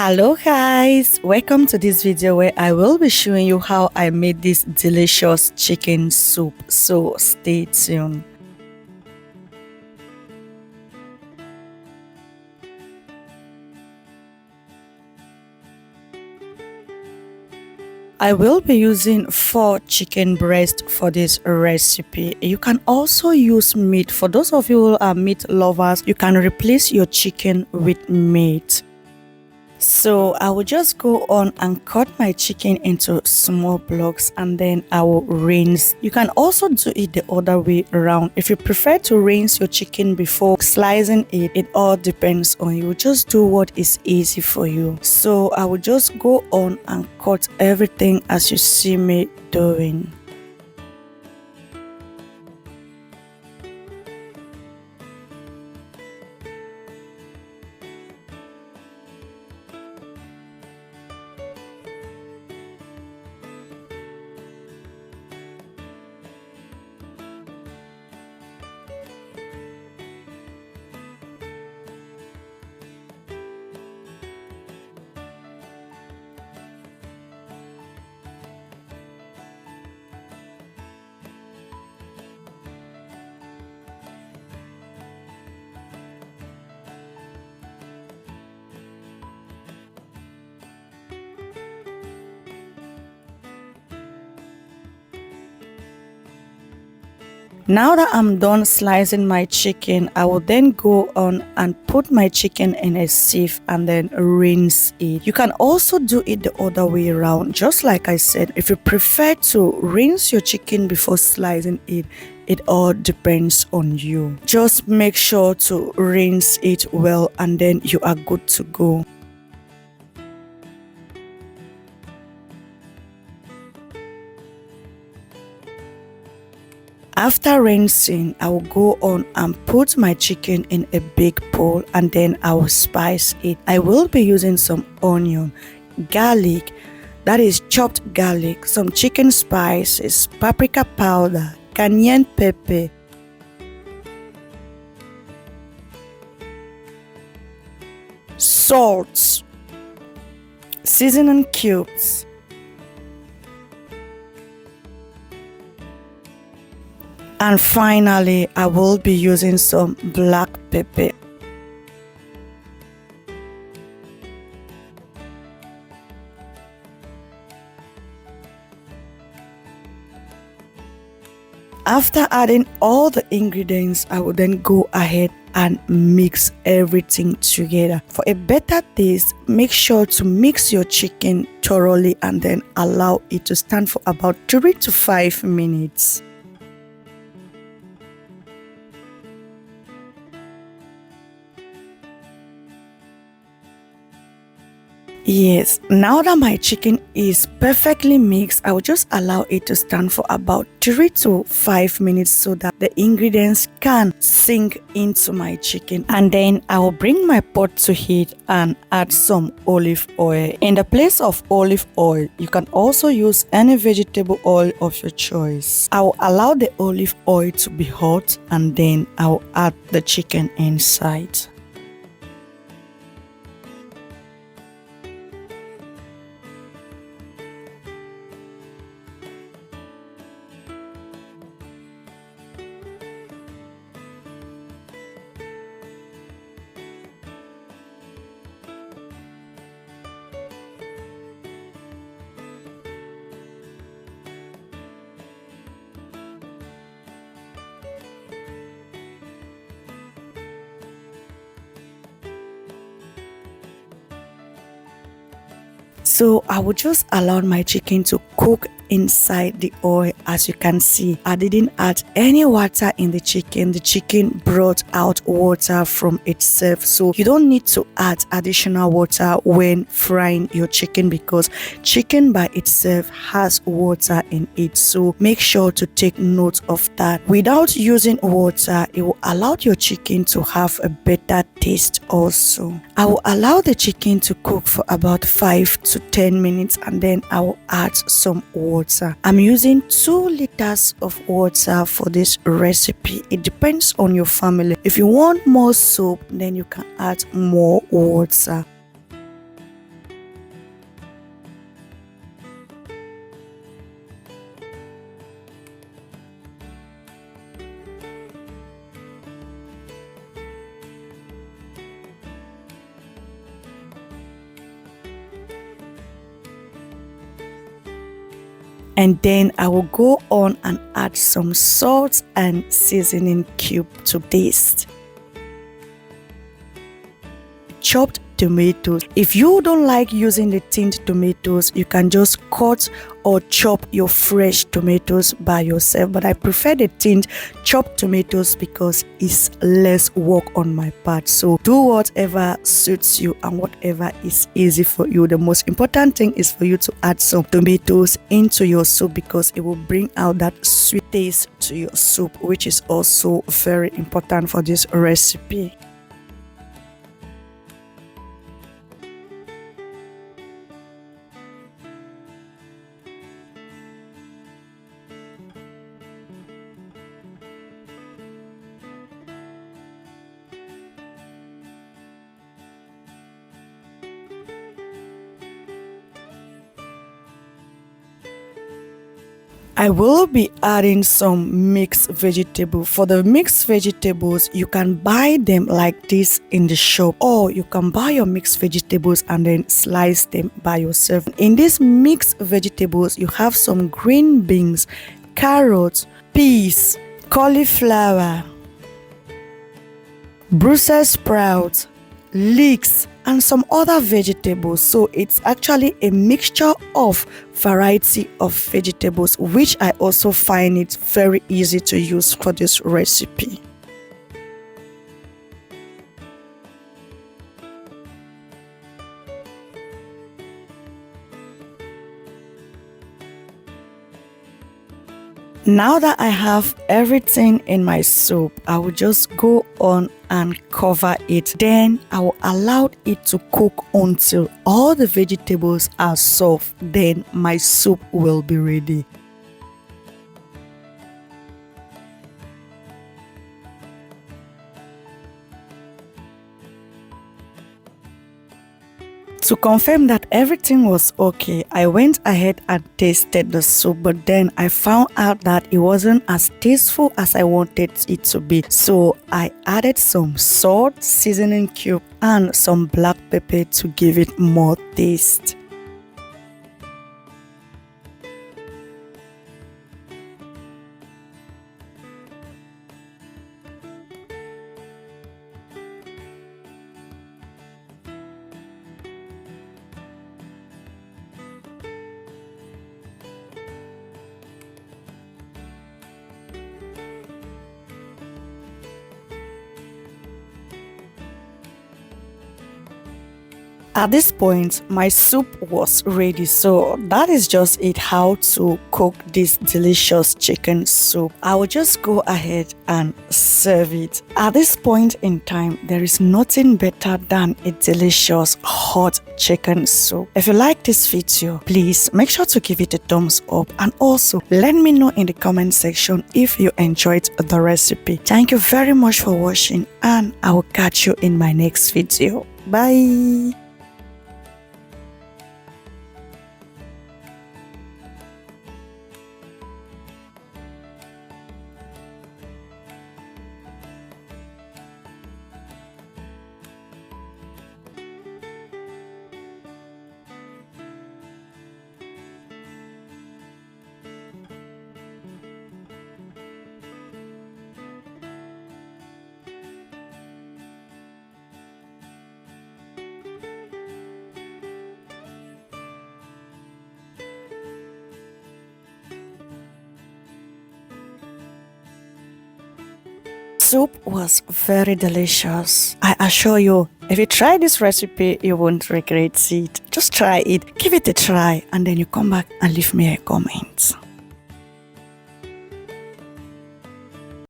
Hello guys, welcome to this video where I will be showing you how I made this delicious chicken soup, so stay tuned. I will be using 4 chicken breasts for this recipe. You can also use meat. For those of you who are meat lovers, you can replace your chicken with meat. So I will just go on and cut my chicken into small blocks and then I will rinse. You can also do it the other way around. If you prefer to rinse your chicken before slicing it, it all depends on you. Just do what is easy for you. So I will just go on and cut everything as you see me doing. Now that I'm done slicing my chicken, I will then go on and put my chicken in a sieve and then rinse it. You can also do it the other way around. Just like I said, if you prefer to rinse your chicken before slicing it, it all depends on you. Just make sure to rinse it well and then you are good to go. After rinsing, I will go on and put my chicken in a big bowl and then I will spice it. I will be using some onion, garlic, that is chopped garlic, some chicken spices, paprika powder, cayenne pepper, salt, seasoning cubes, and finally, I will be using some black pepper. After adding all the ingredients, I will then go ahead and mix everything together. For a better taste, make sure to mix your chicken thoroughly and then allow it to stand for about 3 to 5 minutes. Yes, now that my chicken is perfectly mixed, I will just allow it to stand for about 3 to 5 minutes so that the ingredients can sink into my chicken. And then I will bring my pot to heat and add some olive oil. In the place of olive oil, you can also use any vegetable oil of your choice. I will allow the olive oil to be hot and then I will add the chicken inside. So I will just allow my chicken to cook inside the oil. As you can see, I didn't add any water in the chicken. The chicken brought out water from itself, so you don't need to add additional water when frying your chicken because chicken by itself has water in it. So make sure to take note of that. Without using water, it will allow your chicken to have a better taste also. I will allow the chicken to cook for about 5 to 10 minutes and then I will add some water. I'm using 2 liters of water for this recipe. It depends on your family. If you want more soup, then you can add more water. And then I will go on and add some salt and seasoning cube to taste. Chopped tomatoes. If you don't like using the tinned tomatoes, you can just cut or chop your fresh tomatoes by yourself, but I prefer the tinned chopped tomatoes because it's less work on my part. So do whatever suits you and whatever is easy for you. The most important thing is for you to add some tomatoes into your soup because it will bring out that sweet taste to your soup, which is also very important for this recipe. I will be adding some mixed vegetable. For the mixed vegetables, you can buy them like this in the shop, or you can buy your mixed vegetables and then slice them by yourself. In these mixed vegetables, you have some green beans, carrots, peas, cauliflower, Brussels sprouts, leeks, and some other vegetables. So it's actually a mixture of variety of vegetables, which I also find it very easy to use for this recipe. Now that I have everything in my soup, I will just go on and cover it. Then I will allow it to cook until all the vegetables are soft. Then my soup will be ready. To confirm that everything was okay, I went ahead and tasted the soup, but then I found out that it wasn't as tasteful as I wanted it to be. So I added some salt, seasoning cube, and some black pepper to give it more taste. At this point, my soup was ready, so that is just it, how to cook this delicious chicken soup. I will just go ahead and serve it. At this point in time, there is nothing better than a delicious hot chicken soup. If you like this video, please make sure to give it a thumbs up, and also let me know in the comment section if you enjoyed the recipe. Thank you very much for watching, and I will catch you in my next video. Bye. Soup was very delicious. I assure you, if you try this recipe, you won't regret it. Just try it, give it a try, and then you come back and leave me a comment.